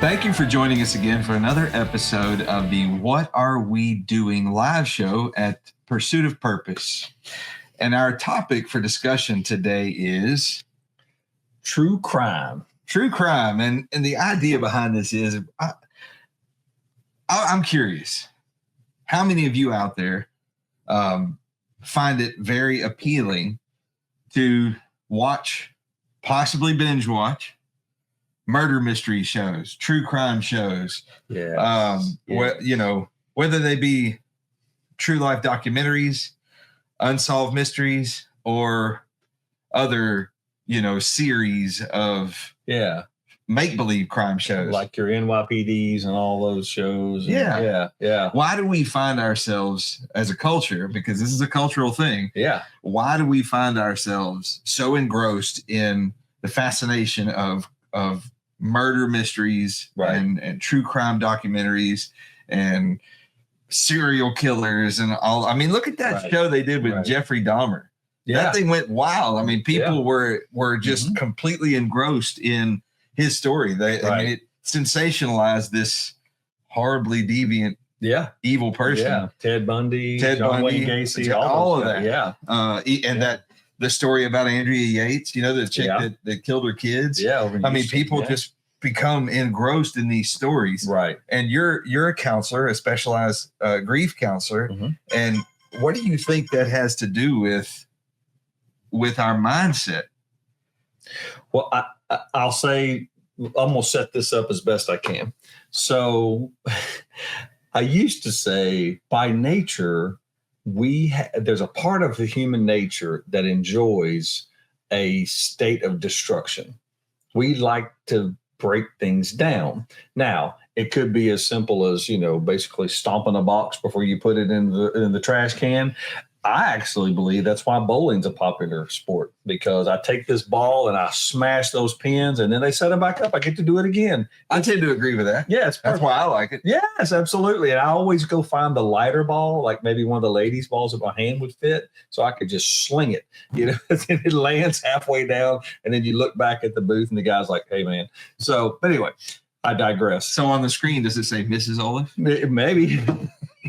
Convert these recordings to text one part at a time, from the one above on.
Thank you for joining us again for another episode of the What Are We Doing live show at Pursuit of Purpose. And our topic for discussion today is true crime. True crime. And the idea behind this is, I'm curious, how many of you out there find it very appealing to watch, possibly binge watch, murder mystery shows, true crime shows? Whether they be true life documentaries, unsolved mysteries, or other, series of make-believe crime shows. Like your NYPDs and all those shows. Yeah. Yeah. Why do we find ourselves as a culture, because this is a cultural thing. Yeah. Why do we find ourselves so engrossed in the fascination of murder mysteries, right, and true crime documentaries and serial killers and all? I mean, look at that show they did with Jeffrey Dahmer. Yeah. That thing went wild. I mean, people were just completely engrossed in his story. I mean, it sensationalized this horribly deviant, evil person. Yeah. Ted Bundy, Wayne Gacy, all of that. Yeah. That the story about Andrea Yates, the chick that killed her kids. Yeah. I mean, people just become engrossed in these stories. Right. And you're a counselor, a specialized grief counselor. Mm-hmm. And what do you think that has to do with our mindset? Well, I'll say, I'm going to set this up as best I can. So I used to say, by nature, there's a part of the human nature that enjoys a state of destruction. We like to break things down. Now, it could be as simple as, basically stomping a box before you put it in the trash can. I actually believe that's why bowling's a popular sport, because I take this ball and I smash those pins and then they set them back up. I get to do it again. I tend to agree with that. Yes. That's why I like it. Yes, absolutely. And I always go find the lighter ball, like maybe one of the ladies' balls that my hand would fit, so I could just sling it, and it lands halfway down. And then you look back at the booth and the guy's like, hey, man. So, but anyway, I digress. So on the screen, does it say Mrs. Olive? Maybe.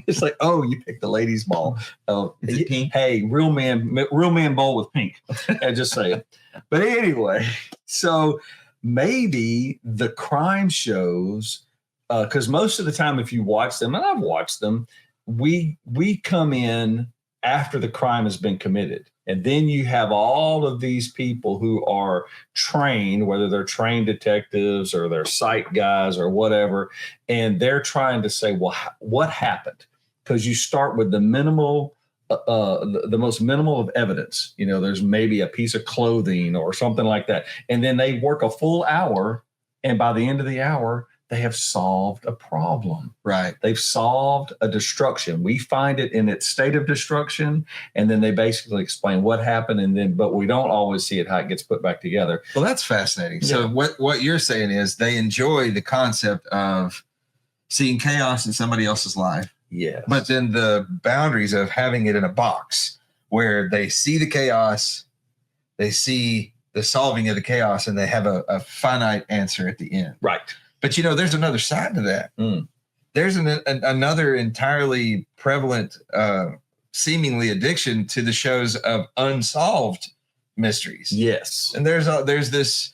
It's like, oh, you picked the ladies' ball. Oh, is it pink? Hey, real man bowl with pink. I just say it. But anyway, so maybe the crime shows, because most of the time, if you watch them, and I've watched them, we come in after the crime has been committed. And then you have all of these people who are trained, whether they're trained detectives or they're psych guys or whatever, and they're trying to say, well, what happened? Because you start with the minimal, the most minimal of evidence. There's maybe a piece of clothing or something like that. And then they work a full hour, and by the end of the hour, they have solved a problem. Right. They've solved a destruction. We find it in its state of destruction, and then they basically explain what happened, but we don't always see it, how it gets put back together. Well, that's fascinating. Yeah. So what you're saying is they enjoy the concept of seeing chaos in somebody else's life. Yes. But then the boundaries of having it in a box where they see the chaos, they see the solving of the chaos, and they have a finite answer at the end. Right. But, there's another side to that. There's another entirely prevalent, seemingly addiction to the shows of unsolved mysteries. Yes. And there's this,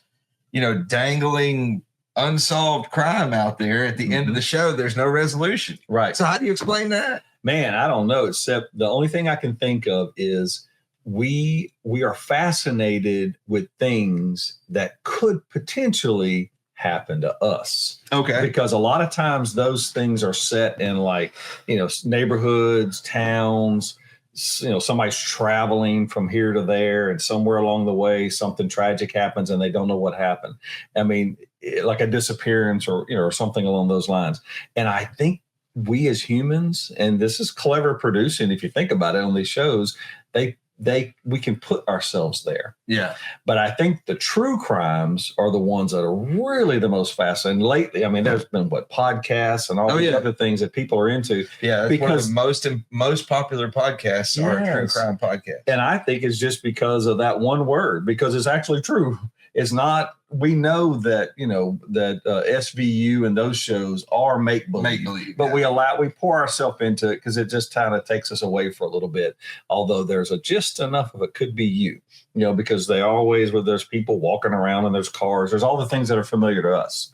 dangling unsolved crime out there at the end of the show. There's no resolution. Right. So how do you explain that? Man, I don't know, except the only thing I can think of is we are fascinated with things that could potentially happen to us. Okay. Because a lot of times those things are set in neighborhoods, towns, somebody's traveling from here to there, and somewhere along the way, something tragic happens and they don't know what happened. I mean, like a disappearance or something along those lines. And I think we as humans, and this is clever producing, if you think about it on these shows, we can put ourselves there. Yeah. But I think the true crimes are the ones that are really the most fascinating. Lately, I mean, there's been podcasts and all these other things that people are into. Yeah, because one of the most popular podcasts are true crime podcasts. And I think it's just because of that one word, because it's actually true. It's not. We know that that SVU and those shows are make believe, but we pour ourselves into it because it just kind of takes us away for a little bit. Although there's just enough of it could be you, because they always where there's people walking around and there's cars, there's all the things that are familiar to us.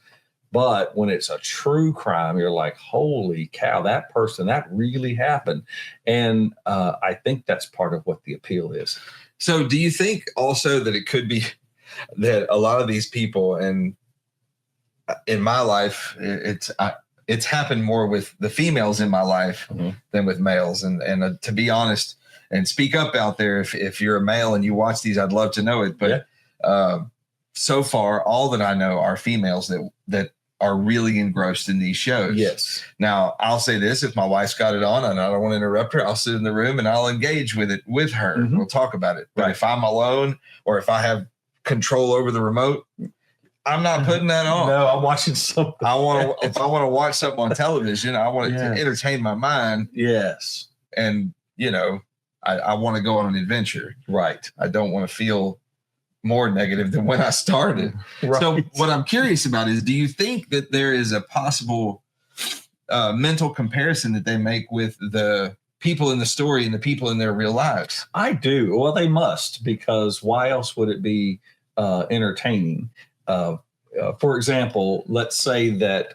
But when it's a true crime, you're like, holy cow, that person, that really happened. And I think that's part of what the appeal is. So do you think also that it could be that a lot of these people, and in my life, it's happened more with the females in my life than with males. And to be honest, and speak up out there, if you're a male and you watch these, I'd love to know it. But so far, all that I know are females that are really engrossed in these shows. Yes. Now, I'll say this, if my wife's got it on and I don't want to interrupt her, I'll sit in the room and I'll engage with it with her. We'll talk about it. But if I'm alone or if I have control over the remote, I'm not putting that on. No, I'm watching something. If I want to watch something on television, I want it to entertain my mind. Yes. And, I want to go on an adventure. Right. I don't want to feel more negative than when I started. Right. So what I'm curious about is, do you think that there is a possible mental comparison that they make with the people in the story and the people in their real lives? I do. Well, they must, because why else would it be entertaining? For example, let's say that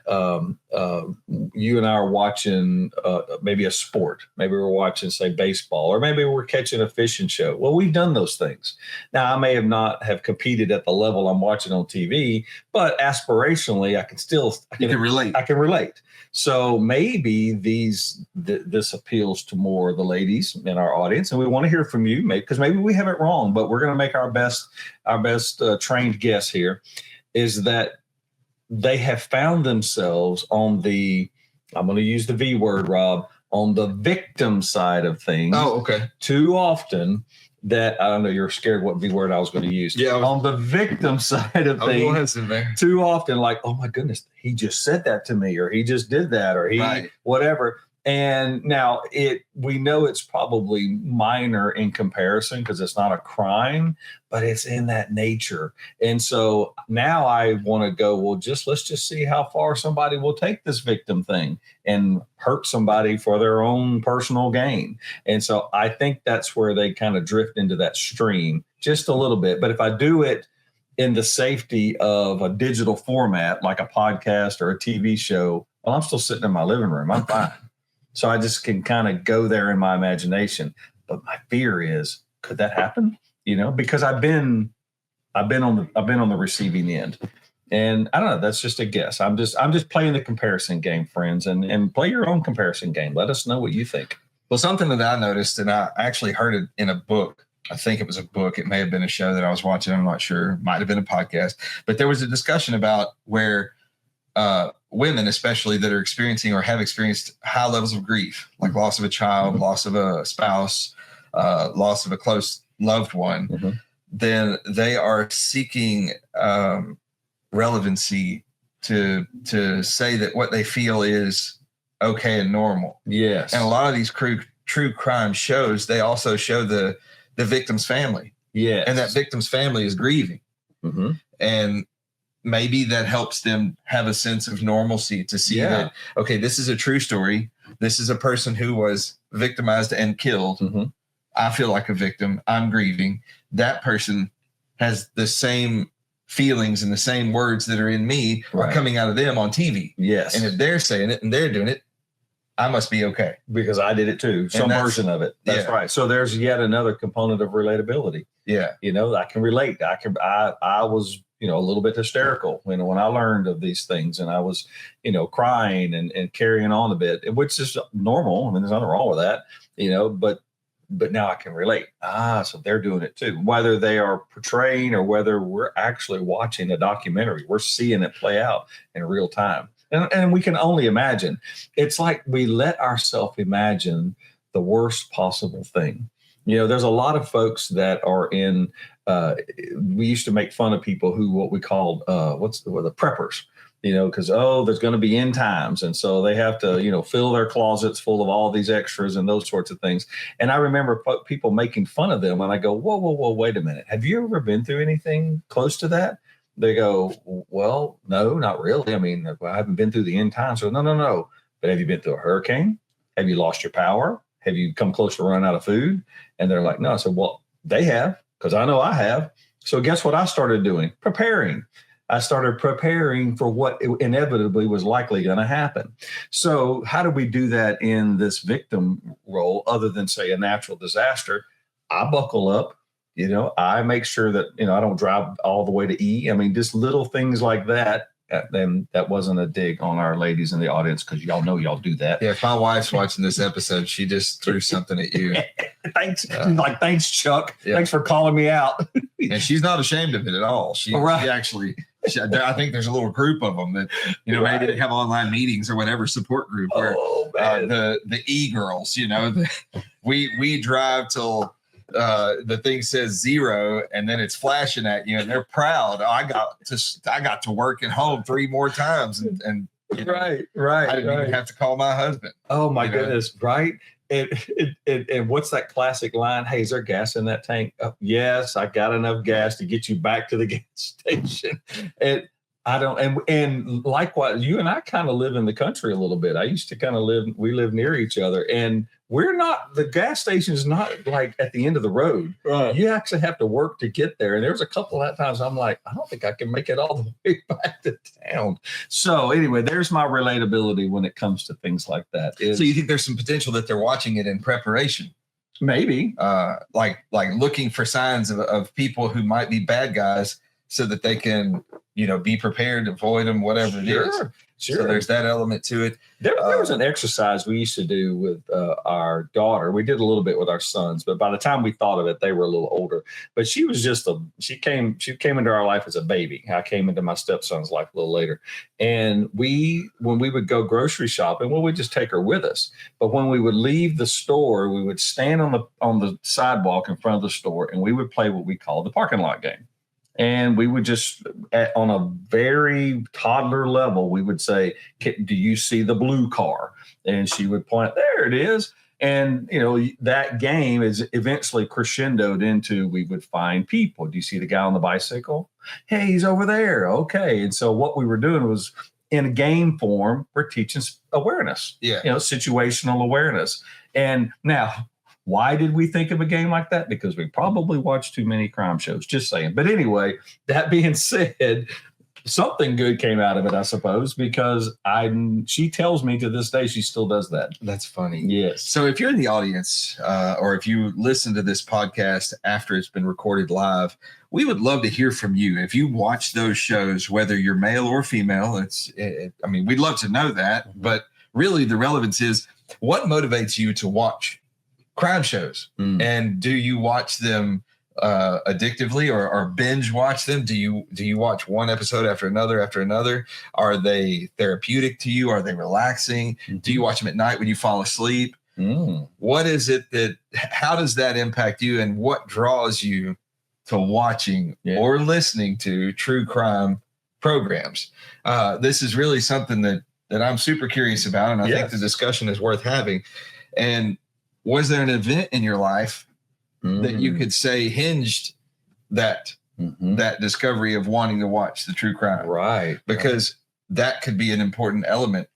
you and I are watching maybe a sport. Maybe we're watching, say, baseball, or maybe we're catching a fishing show. Well, we've done those things. Now, I may have not have competed at the level I'm watching on TV, but aspirationally, I can relate. I can relate. So maybe this appeals to more of the ladies in our audience, and we want to hear from you, because maybe we have it wrong, but we're going to make our best trained guess here. Is that they have found themselves on I'm going to use the V word, Rob, on the victim side of things. Oh, okay. Too often that, I don't know, you're scared what V word I was going to use. Yeah. On the victim side of things, too often like, oh my goodness, he just said that to me, or he just did that, or whatever. And now we know it's probably minor in comparison because it's not a crime, but it's in that nature. And so now I want to go, well, let's just see how far somebody will take this victim thing and hurt somebody for their own personal gain. And so I think that's where they kind of drift into that stream just a little bit. But if I do it in the safety of a digital format, like a podcast or a TV show, well, I'm still sitting in my living room. I'm fine. So I just can kind of go there in my imagination. But my fear is, could that happen? Because I've been on the receiving end. And I don't know, that's just a guess. I'm just playing the comparison game, friends, and play your own comparison game. Let us know what you think. Well, something that I noticed, and I actually heard it in a book. I think it was a book. It may have been a show that I was watching. I'm not sure. Might have been a podcast. But there was a discussion about where women, especially that are experiencing or have experienced high levels of grief, like loss of a child, loss of a spouse, loss of a close loved one, then they are seeking relevancy to say that what they feel is okay and normal. Yes. And a lot of these true crime shows, they also show the victim's family. Yes. And that victim's family is grieving. And maybe that helps them have a sense of normalcy to see that, okay, this is a true story. This is a person who was victimized and killed. I feel like a victim. I'm grieving. That person has the same feelings and the same words that are in me are coming out of them on TV. Yes. And if they're saying it and they're doing it, I must be okay. Because I did it too. Some version of it. That's right. So there's yet another component of relatability. Yeah. I can relate. I was, a little bit hysterical when I learned of these things, and I was, crying and carrying on a bit, which is normal. I mean, there's nothing wrong with that, but now I can relate. So they're doing it too. Whether they are portraying or whether we're actually watching a documentary, we're seeing it play out in real time. And we can only imagine. It's like we let ourselves imagine the worst possible thing. There's a lot of folks that are in, we used to make fun of people who, what we called, the preppers. because, there's going to be end times. And so they have to, fill their closets full of all these extras and those sorts of things. And I remember people making fun of them. And I go, whoa, wait a minute. Have you ever been through anything close to that? They go, well, no, not really. I mean, I haven't been through the end times. So no. But have you been through a hurricane? Have you lost your power? Have you come close to running out of food? And they're like, no. I said, well, they have, because I know I have. So guess what I started doing? Preparing. I started preparing for what inevitably was likely going to happen. So how do we do that in this victim role other than, say, a natural disaster? I buckle up. I make sure that, I don't drive all the way to E. I mean, just little things like that. Then that wasn't a dig on our ladies in the audience, because y'all know y'all do that. Yeah, if my wife's watching this episode, she just threw something at you. Thanks. Thanks, Chuck. Yeah. Thanks for calling me out. And she's not ashamed of it at all. She actually, I think there's a little group of them that, maybe they have online meetings or whatever support group where the E-girls, we drive till the thing says 0 and then it's flashing at you and they're proud. I got to work at home 3 more times and right. I didn't even have to call my husband. Oh my goodness. Right. And what's that classic line? Hey, is there gas in that tank? Oh, yes, I got enough gas to get you back to the gas station. And I don't, and likewise, you and I kind of live in the country a little bit. I used to we live near each other, and the gas station is not like at the end of the road. Right. You actually have to work to get there. And there was a couple of times I'm like, I don't think I can make it all the way back to town. So anyway, there's my relatability when it comes to things like that. So you think there's some potential that they're watching it in preparation? Maybe. Like looking for signs of people who might be bad guys so that they can, be prepared to avoid them, whatever it is. Sure. So there's that element to it. There was an exercise we used to do with our daughter. We did a little bit with our sons, but by the time we thought of it, they were a little older. But she was she came into our life as a baby. I came into my stepson's life a little later. And when we would go grocery shopping, we'd just take her with us. But when we would leave the store, we would stand on the sidewalk in front of the store and we would play what we call the parking lot game. And we would just, on a very toddler level, we would say, do you see the blue car? And she would point, there it is. And, that game is eventually crescendoed into, we would find people. Do you see the guy on the bicycle? Hey, he's over there. Okay. And so what we were doing was, in a game form, we're teaching awareness, situational awareness. And now, why did we think of a game like that? Because we probably watched too many crime shows, just saying. But anyway, that being said, something good came out of it, I suppose, because she tells me to this day she still does that. That's funny. Yes. So if you're in the audience or if you listen to this podcast after it's been recorded live, we would love to hear from you. If you watch those shows, whether you're male or female, we'd love to know that. Mm-hmm. But really the relevance is, what motivates you to watch crime shows? And do you watch them addictively or binge watch them? Do you watch one episode after another? Are they therapeutic to you? Are they relaxing? Mm-hmm. Do you watch them at night when you fall asleep? What is it how does that impact you, and what draws you to watching or listening to true crime programs? This is really something that I'm super curious about, and I think the discussion is worth having. And was there an event in your life that you could say hinged that discovery of wanting to watch the true crime? Right. Because that could be an important element.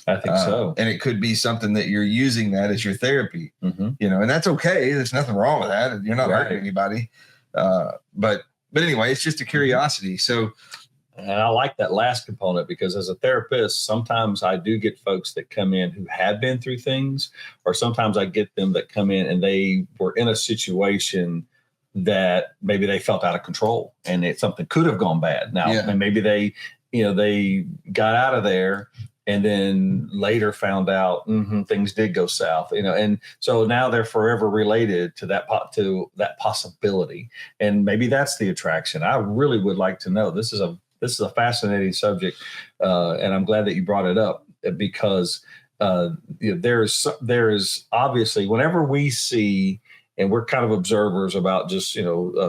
I think so. And it could be something that you're using that as your therapy, and that's okay. There's nothing wrong with that. You're not hurting anybody. But anyway, it's just a curiosity. So, and I like that last component, because as a therapist, sometimes I do get folks that come in who have been through things, or sometimes I get them that come in and they were in a situation that maybe they felt out of control and something could have gone bad. Now, and maybe they got out of there and then later found out things did go south, and so now they're forever related to that possibility. And maybe that's the attraction. I really would like to know. This is a fascinating subject, and I'm glad that you brought it up, because there is obviously, whenever we see, and we're kind of observers about just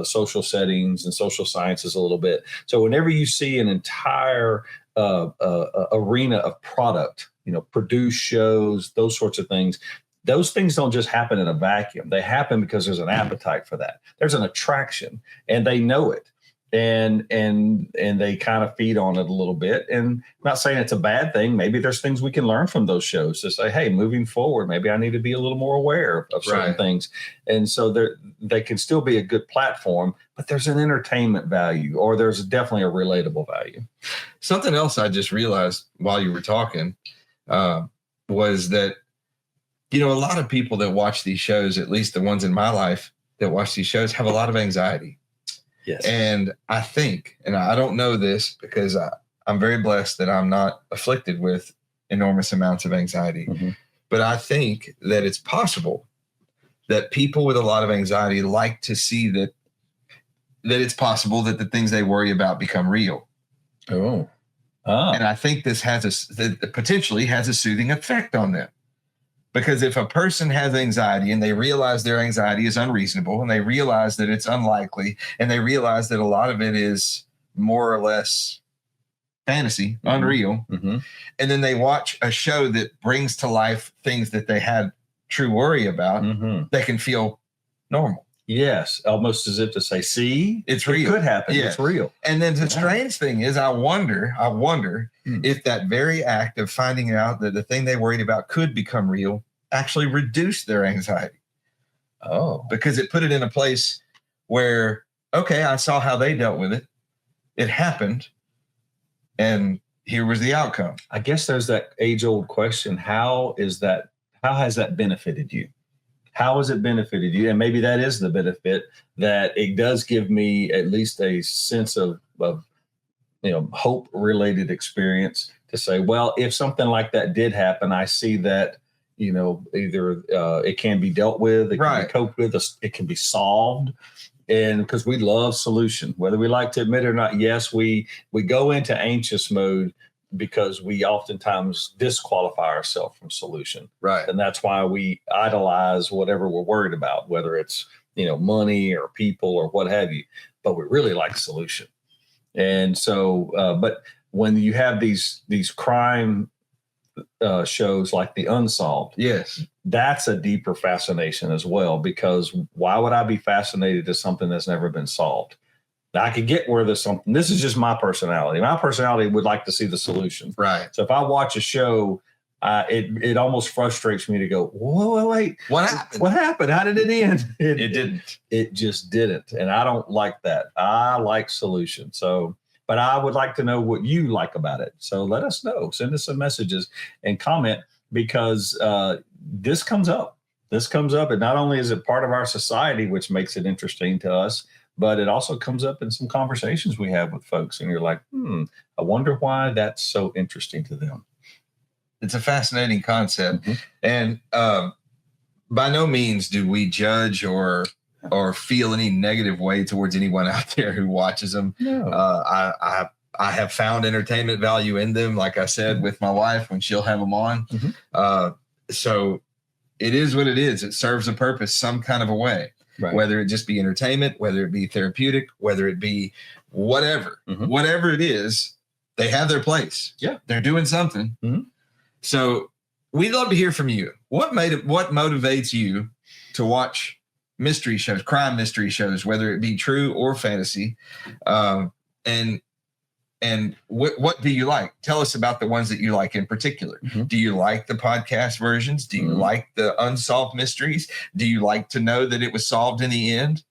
social settings and social sciences a little bit. So whenever you see an entire arena of product, produce shows, those sorts of things. Those things don't just happen in a vacuum. They happen because there's an appetite for that. There's an attraction, and they know it, and they kind of feed on it a little bit. And I'm not saying it's a bad thing. Maybe there's things we can learn from those shows to say, hey, moving forward, maybe I need to be a little more aware of certain things. And so they can still be a good platform, but there's an entertainment value, or there's definitely a relatable value. Something else I just realized while you were talking was that, a lot of people that watch these shows, at least the ones in my life that watch these shows, have a lot of anxiety. Yes. And I think, and I don't know this because I'm very blessed that I'm not afflicted with enormous amounts of anxiety, but I think that it's possible that people with a lot of anxiety like to see that it's possible that the things they worry about become real. Oh. And I think this potentially has a soothing effect on them. Because if a person has anxiety and they realize their anxiety is unreasonable, and they realize that it's unlikely, and they realize that a lot of it is more or less fantasy, unreal, and then they watch a show that brings to life things that they had true worry about, they can feel normal. Yes, almost as if to say, see, it's real. It could happen. It's real. And then the strange thing is, I wonder if that very act of finding out that the thing they worried about could become real actually reduced their anxiety. Oh. Because it put it in a place where, okay, I saw how they dealt with it. It happened. And here was the outcome. I guess there's that age-old question. How has that benefited you? How has it benefited you? And maybe that is the benefit, that it does give me at least a sense of hope-related experience to say, well, if something like that did happen, I see that, either it can be dealt with, it can be coped with, it can be solved. And because we love solution, whether we like to admit it or not, yes, we go into anxious mode because we oftentimes disqualify ourselves from solution. Right. And that's why we idolize whatever we're worried about, whether it's, money or people or what have you, but we really like solution. And so, but when you have these crime shows like the Unsolved, yes, that's a deeper fascination as well, because why would I be fascinated to something that's never been solved? I could get where there's something. This is just my personality. My personality would like to see the solution. Right. So if I watch a show, it almost frustrates me to go, whoa, wait. What happened? What happened? How did it end? It didn't. It just didn't. And I don't like that. I like solution. So, but I would like to know what you like about it. So let us know. Send us some messages and comment, because this comes up. This comes up. And not only is it part of our society, which makes it interesting to us, but it also comes up in some conversations we have with folks. And you're like, I wonder why that's so interesting to them. It's a fascinating concept. And by no means do we judge or feel any negative way towards anyone out there who watches them. No. I have found entertainment value in them, like I said, with my wife when she'll have them on. So it is what it is. It serves a purpose some kind of a way. Right. Whether it just be entertainment, whether it be therapeutic, whether it be whatever it is, they have their place. Yeah. They're doing something. So we'd love to hear from you. What motivates you to watch mystery shows, crime mystery shows, whether it be true or fantasy? And what do you like? Tell us about the ones that you like in particular. Do you like the podcast versions? Do you like the unsolved mysteries? Do you like to know that it was solved in the end?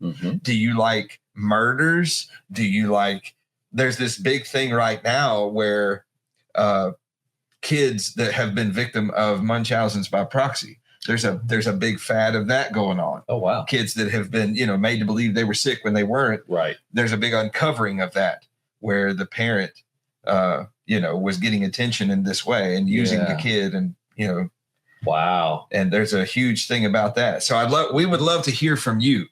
Do you like murders? Do you like, there's this big thing right now where kids that have been victim of Munchausen's by proxy, there's a big fad of that going on. Oh, wow. Kids that have been, made to believe they were sick when they weren't. Right. There's a big uncovering of that, where the parent, was getting attention in this way and using the kid, and, wow. And there's a huge thing about that. So we would love to hear from you.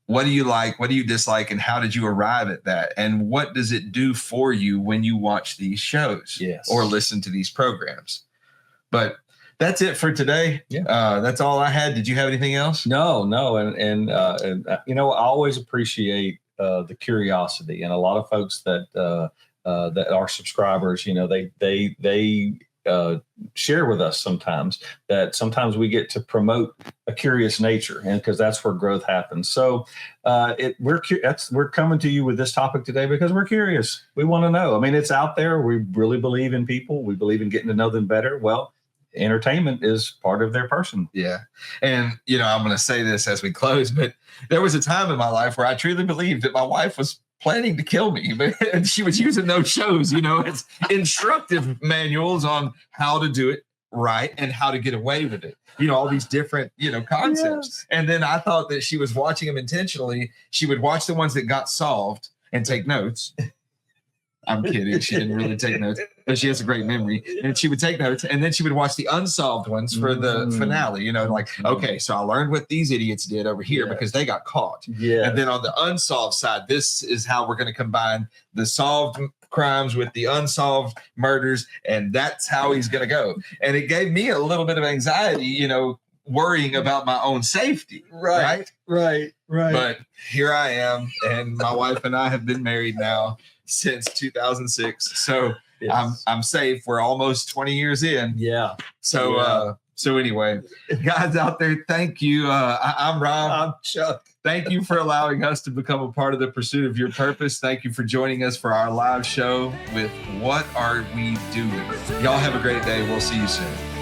What do you like? What do you dislike? And how did you arrive at that? And what does it do for you when you watch these shows or listen to these programs? But that's it for today. Yeah. That's all I had. Did you have anything else? No. And I always appreciate the curiosity, and a lot of folks that that our subscribers, they share with us sometimes that sometimes we get to promote a curious nature, and because that's where growth happens. So we're coming to you with this topic today because we're curious. We want to know. I mean, it's out there. We really believe in people. We believe in getting to know them better. Well, entertainment is part of their person. Yeah. And, I'm going to say this as we close, but there was a time in my life where I truly believed that my wife was planning to kill me, and she was using those shows, as instructive manuals on how to do it right and how to get away with it. All these different, concepts. Yes. And then I thought that she was watching them intentionally. She would watch the ones that got solved and take notes. I'm kidding. She didn't really take notes, but she has a great memory. And she would take notes, and then she would watch the unsolved ones for the finale. Okay, so I learned what these idiots did over here because they got caught. Yeah. And then on the unsolved side, this is how we're going to combine the solved crimes with the unsolved murders, and that's how he's going to go. And it gave me a little bit of anxiety, worrying about my own safety. Right. But here I am, and my wife and I have been married now since 2006. So yes. I'm safe. We're almost 20 years in. Yeah. So anyway, guys out there, thank you. I'm Rob. I'm Chuck. Thank you for allowing us to become a part of the pursuit of your purpose. Thank you for joining us for our live show with What Are We Doing? Y'all have a great day. We'll see you soon.